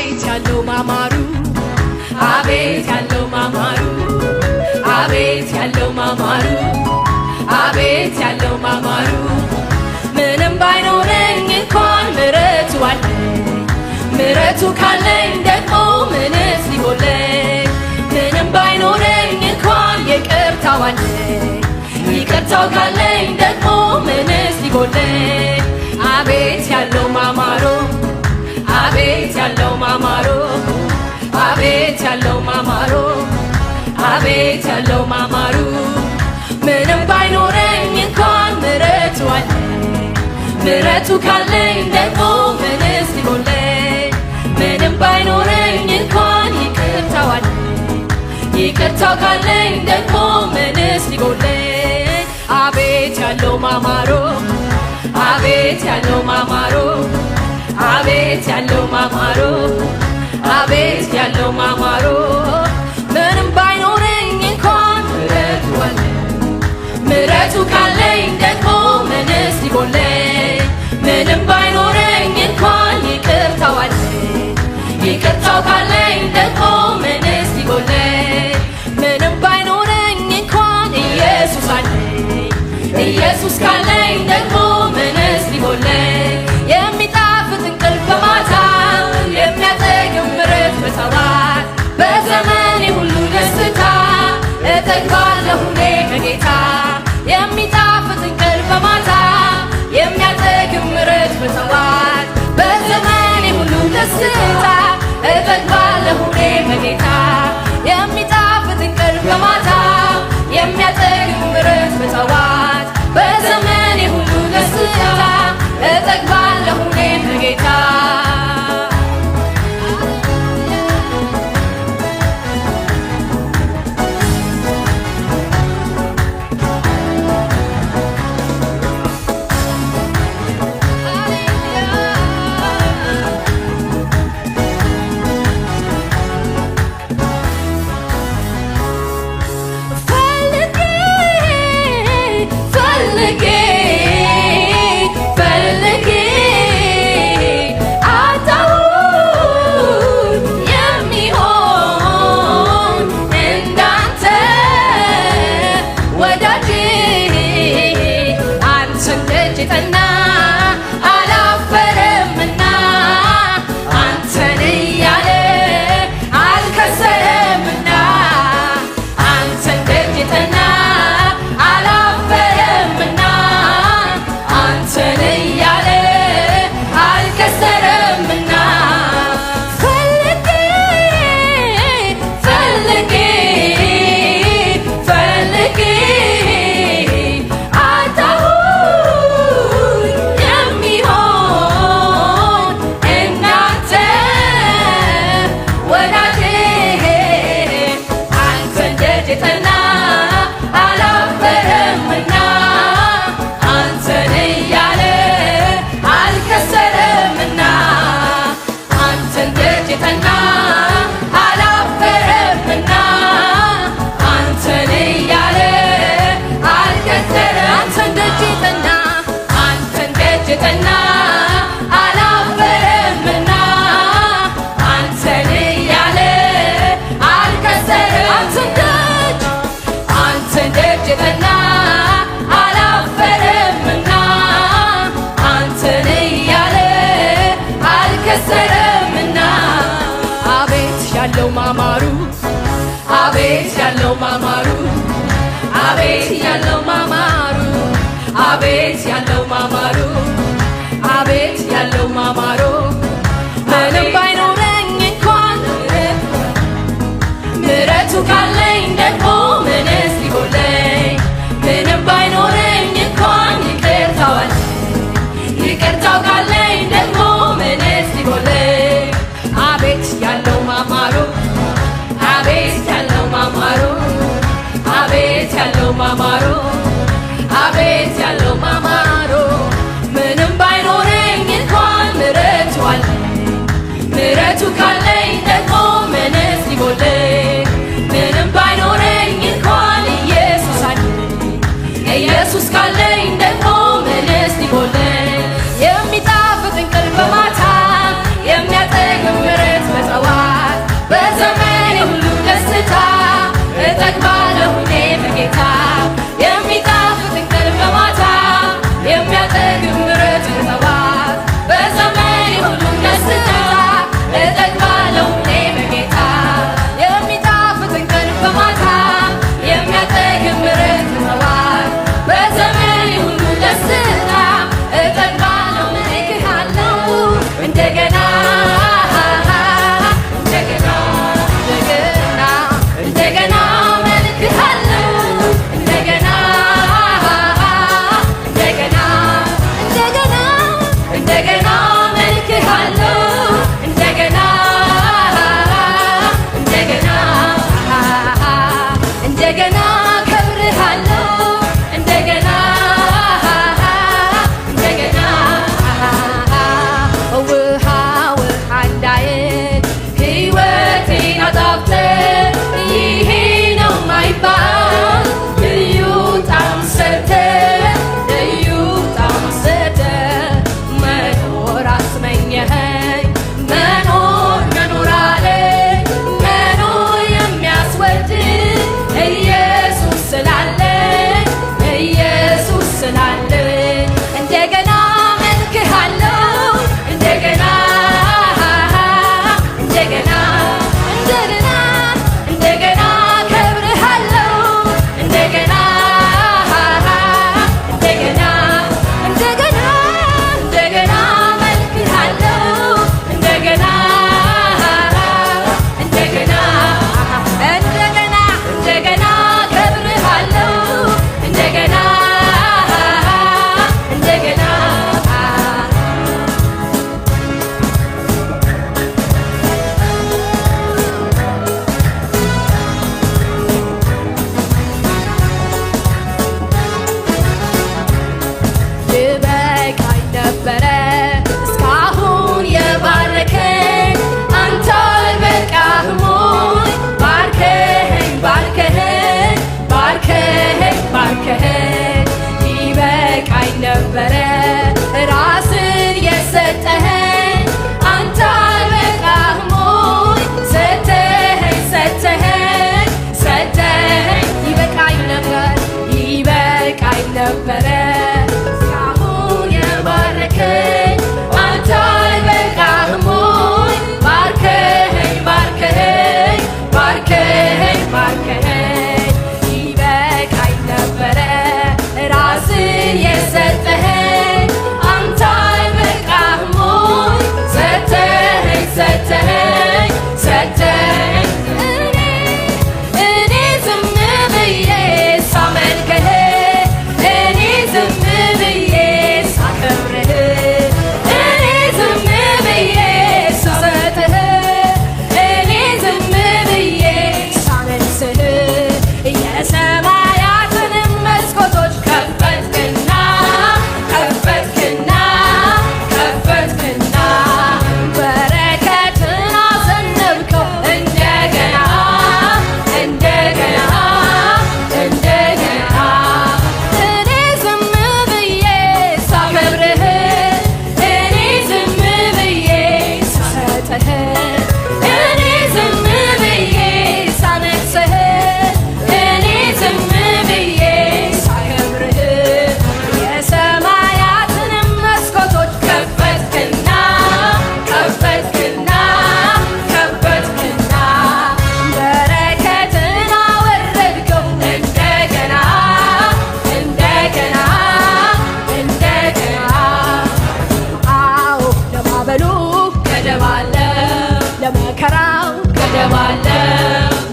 አቤት ያለው ማማሩ አቤት ያለው ማማሩ አቤት ያለው ማማሩ አቤት ያለው ማማሩ ምንም ባይኖረኝ እንኳን ምሕረቱ አለኝ ምሕረቱ ካለኝ ደግሞ ምንስ ሊጎለኝ ምንም ባይኖረኝ እንኳን ይቅርታው አለኝ ይቅርታው ካለኝ ደግሞ ምንስ ሊጎለኝ አቤት ያለው ማማሩ አቤት ያለው ማማሩ አቤት ያለው ማማሩ አቤት ያለው ማማሩ ምንም ባይኖረኝ እንኳን ምሕረቱ አለኝ ምሕረቱ ካለኝ ደግሞ ምንስ ሊጎለኝ ምንም ባይኖረኝ እንኳን ይቅርታው አለኝ ይቅርታው ካለኝ ደግሞ ምንስ ሊጎለኝ አቤት ያለው ማማሩ አቤት ያለው ማማሩ አቤት ያለው ማማሩ አቤት ያለው ማማሩ ምንም ባይኖረኝ እንኳን ምሕረቱ አለኝ ምሕረቱ ካለኝ ደግሞ ምንስ ሊጎለኝ ምንም ባይኖረኝ እንኳን ይቅርታው አለኝ ይቅርታው ካለኝ ደግሞ ምንስ ሊጎለኝ ምንም ባይኖረኝ እንኳን ኢየሱስ አለኝ ኢየሱስ ካለኝ ደግሞ ምንስ ሊጎለኝ የሚጣፍጥ እንቅልፍ በማታ የሚያጠግብ ምሕረት በጠዋት በዘመኔ ሁሉ ደስታ እጠግባለሁ እኔ ከጌታ የሚጣፍጥ እንቅልፍ በማታ የሚያጠግብ ምሕረት በጠዋት በዘመኔ ሁሉ ደስታ እጠግባለሁ እኔ ከጌታ የሚጣፍጥ እንቅልፍ በማታ የሚያጠግብ ምሕረት በጠዋት በዘመኔ ሁሉ ደስታ እጠግባለሁ እኔ ከጌታ ማማሩ አቤት ያለው ማማሩ አቤት ያለው ማማሩ አቤት ያለው ማማሩ አቤት ያለው ማማሩ ምንም ባይኖረኝ እንኳን ምሕረቱ ካለኝ ደግሞ ምንስ ሊጎለኝ ምንም ባይኖረኝ እንኳን ይቅርታው አለኝ ይቅርታው ካለኝ ደግሞ ምንስ ሊጎለኝ አቤት ያለው ማማሩ አቤት ያለው ማማሩ አቤት ያለው ማማሩ አቤት ያለው ማማሩ ምንም ባይኖረኝ እንኳን ምሕረቱ አለኝ ምሕረቱ ካለኝ ደግሞ ምንስ ሊጎለኝ ምንም ባይኖረኝ እንኳን ኢየሱስ አለኝ ኢየሱስ ካለኝ ደግሞ ምንስ ሊጎለኝ የሚጣፍጥ እንቅልፍ በማታ የሚያጠግብ ምሕረት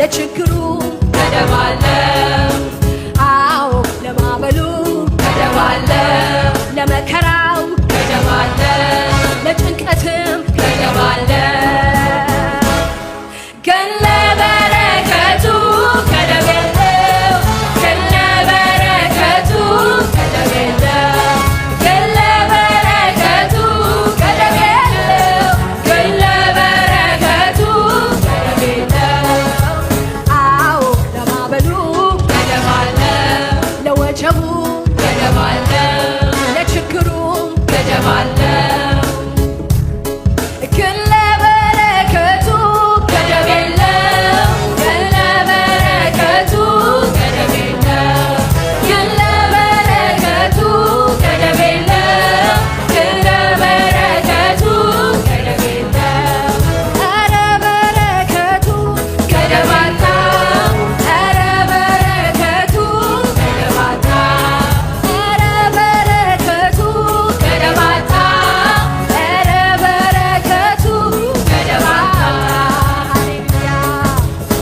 ለችግሩ